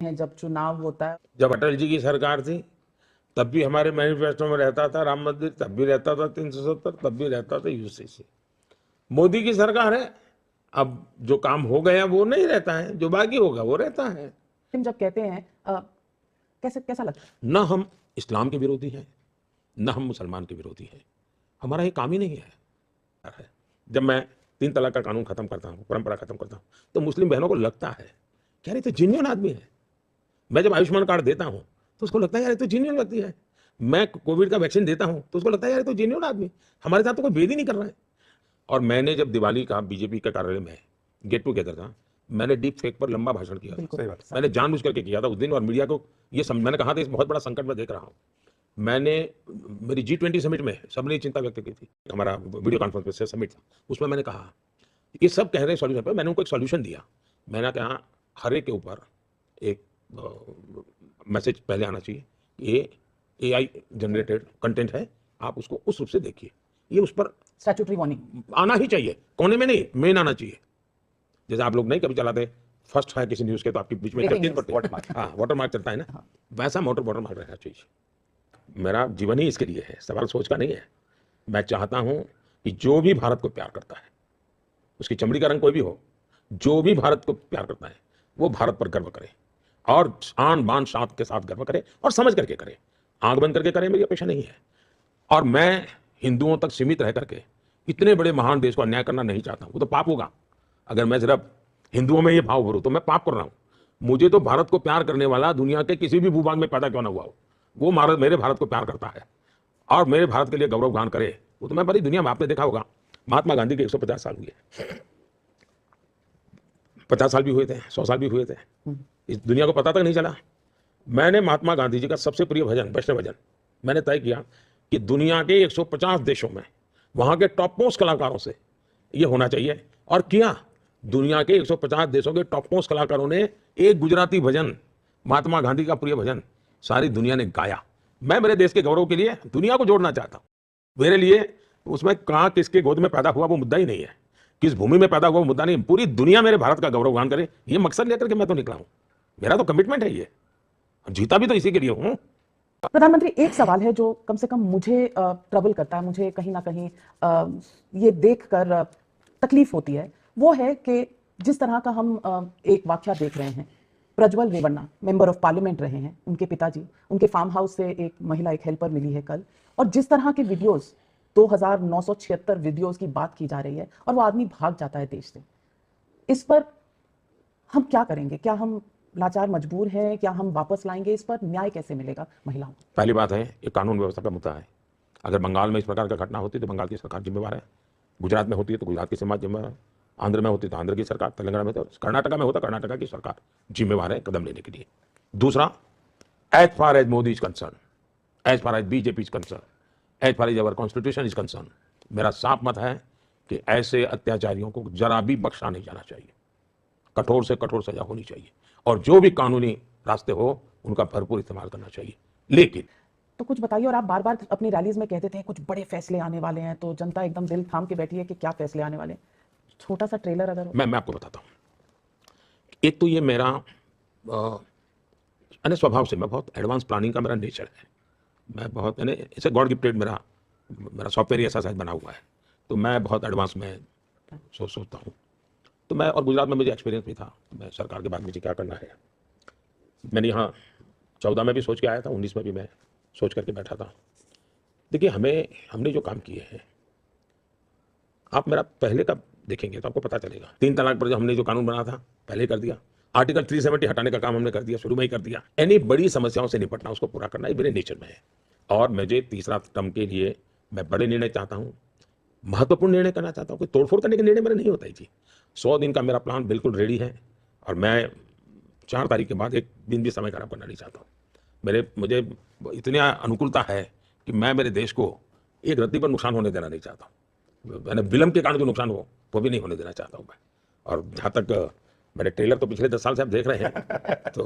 हैं जब चुनाव होता है। जब अटल जी की सरकार थी तब भी हमारे मैनिफेस्टो में रहता था राम मंदिर, तब भी रहता था 370, तब भी रहता था यूसीसी। मोदी की सरकार है, अब जो काम हो गया वो नहीं रहता है, जो बाकी होगा वो रहता है। तुम जब कहते हैं कैसा लगता है? न हम इस्लाम के विरोधी हैं, न हम मुसलमान के विरोधी हैं, हमारा ये काम ही नहीं है। जब मैं 3 तलाक का कानून खत्म करता हूँ, परंपरा खत्म करता हूँ, तो मुस्लिम बहनों को लगता है कि यार ये तो जेन्युइन आदमी है। मैं जब आयुष्मान कार्ड देता हूँ तो उसको लगता है यार ये तो जेन्युइन लगती है। मैं कोविड का वैक्सीन देता हूँ तो उसको लगता है यार ये तो जेन्युइन आदमी, हमारे साथ तो कोई भेद ही नहीं कर रहा है। और मैंने जब दिवाली का बीजेपी के कार्यालय में गेट टुगेदर था, मैंने डीप फेक पर लंबा भाषण किया था। सही बात। मैंने जानबूझ करके किया था उस दिन, और मीडिया को ये मैंने कहा था इस बहुत बड़ा संकट में देख रहा हूँ। मैंने मेरी G20 समिट में सबने चिंता व्यक्त की थी, हमारा वीडियो कॉन्फ्रेंस पे समिट था, उसमें मैंने कहा ये सब कह रहे हैं सॉल्यूशन पर, मैंने उनको एक सॉल्यूशन दिया। मैंने कहा हर एक के ऊपर एक मैसेज पहले आना चाहिए, ये AI जनरेटेड कंटेंट है, आप उसको उस रूप से देखिए, ये उस पर स्टैट्यूटरी वार्निंग आना ही चाहिए, कोने में नहीं, मेन आना चाहिए। जैसे आप लोग नहीं कभी चलाते फर्स्ट है किसी न्यूज़ के तो आपके बीच में चलती पड़ती, हाँ वाटरमार्क चलता है ना, वैसा वाटरमार्क रहना चाहिए। मेरा जीवन ही इसके लिए है, सवाल सोच का नहीं है। मैं चाहता हूं कि जो भी भारत को प्यार करता है, उसकी चमड़ी का रंग कोई भी हो, जो भी भारत को प्यार करता है वो भारत पर गर्व करे, और आन बान शान के साथ गर्व करे, और समझ करके करे, आंख बंद करके करे, मेरी अपेक्षा नहीं है। और मैं हिंदुओं तक सीमित रह करके इतने बड़े महान देश को अन्याय करना नहीं चाहता, वो तो पाप होगा। अगर मैं सिर्फ हिंदुओं में ये भाव भरूं तो मैं पाप कर रहा हूं। मुझे तो भारत को प्यार करने वाला दुनिया के किसी भी भूभाग में पैदा क्यों ना हुआ हो, वो मेरे भारत को प्यार करता है और मेरे भारत के लिए गौरव गान करे, वो तो मैं बड़ी दुनिया में, आपने देखा होगा महात्मा गांधी के 150 साल हुए, 50 साल भी हुए थे, 100 साल भी हुए थे, इस दुनिया को पता तक नहीं चला। मैंने महात्मा गांधी जी का सबसे प्रिय भजन वैष्णव भजन मैंने तय किया कि दुनिया के 150 देशों में वहां के टॉप मोस्ट कलाकारों से ये होना चाहिए, और किया। दुनिया के 150 देशों के टॉप मोस्ट कलाकारों ने एक गुजराती भजन, महात्मा गांधी का प्रिय भजन, सारी दुनिया ने गाया। मैं मेरे देश के गौरव के लिए दुनिया को जोड़ना चाहता हूं। मेरे लिए उसमें कहां किसके गोद में पैदा हुआ वो मुद्दा ही नहीं है, किस भूमि में पैदा हुआ वो मुद्दा नहीं, पूरी दुनिया मेरे भारत का गौरव गान करे, ये मकसद लेकर के मैं तो निकला हूं। मेरा तो कमिटमेंट है ये, जीता भी तो इसी के लिए हूं। प्रधानमंत्री, एक सवाल है जो कम से कम मुझे ट्रबल करता है, मुझे कहीं ना कहीं ये देखकर तकलीफ होती है, वो है कि जिस तरह का हम एक वाकया देख रहे हैं, Prajwal Revanna member of parliament रहे हैं, उनके पिताजी, उनके फार्म हाउस से एक महिला, एक हेल्पर मिली है कल, और जिस तरह के वीडियोस 2976 वीडियोस की बात की जा रही है, और वो आदमी भाग जाता है देश से। इस पर हम क्या करेंगे? क्या हम लाचार मजबूर हैं? क्या हम वापस लाएंगे? इस पर न्याय कैसे मिलेगा महिलाओं को? पहली बात है, ये कानून व्यवस्था का मुद्दा है। अगर बंगाल में इस प्रकार का घटना होती तो बंगाल की सरकार जिम्मेवार है, गुजरात में होती है तो गुजरात की समाज जिम्मेवार है, आंध्र में होती तो आंध्र की सरकार, तेलंगाना में तो, कर्नाटका में होता कर्नाटका की सरकार जिम्मेवार है कदम लेने के लिए। दूसरा, as far as Modi is concern, as far as BJP is concern, as far as our constitution is concern, मेरा साफ मत है कि ऐसे अत्याचारियों को जरा भी बख्शा नहीं जाना चाहिए, कठोर से कठोर सजा होनी चाहिए, और जो भी कानूनी रास्ते हो उनका भरपूर इस्तेमाल करना चाहिए। लेकिन तो कुछ बताइए। और आप बार बार अपनी रैलीज में कहते थे कुछ बड़े फैसले आने वाले हैं, तो जनता एकदम दिल थाम के बैठी है कि क्या फैसले आने वाले हैं। छोटा सा ट्रेलर अगर मैं आपको बताता हूँ। एक तो ये मेरा यानी स्वभाव से मैं बहुत एडवांस प्लानिंग का मेरा नेचर है, मैं बहुत यानी इसे गॉड गिफ्टेड मेरा सॉफ्टवेयर ऐसा शायद बना हुआ है, तो मैं बहुत एडवांस में सोचता हूँ। तो मैं, और गुजरात में मुझे एक्सपीरियंस भी था, मैं सरकार के बाद मुझे क्या करना है, मैंने यहाँ 14 में भी सोच के आया था, 19 में भी मैं सोच करके बैठा था। देखिए हमने जो काम किए हैं, आप मेरा पहले का देखेंगे तो आपको पता चलेगा। 3 तलाक पर जो हमने जो कानून बना था पहले कर दिया, आर्टिकल 370 हटाने का काम हमने कर दिया, शुरू में ही कर दिया। यानी बड़ी समस्याओं से निपटना, उसको पूरा करना, ये मेरे नेचर में है। और मुझे तीसरा टर्म के लिए मैं बड़े निर्णय चाहता हूँ, महत्वपूर्ण निर्णय करना चाहता हूँ, कोई तोड़फोड़ करने के निर्णय मेरे नहीं होता है जी। 100 दिन का मेरा प्लान बिल्कुल रेडी है, और मैं 4 तारीख के बाद एक दिन भी समय खराब करना नहीं चाहता हूँ। मुझे इतनी अनुकूलता है कि मैं मेरे देश को एक रत्ती पर नुकसान होने देना नहीं चाहता हूँ, मैंने विलंब के कारण जो नुकसान हो वो भी नहीं होने देना चाहता हूँ मैं। और जहाँ तक मेरे ट्रेलर तो पिछले 10 साल से आप देख रहे हैं तो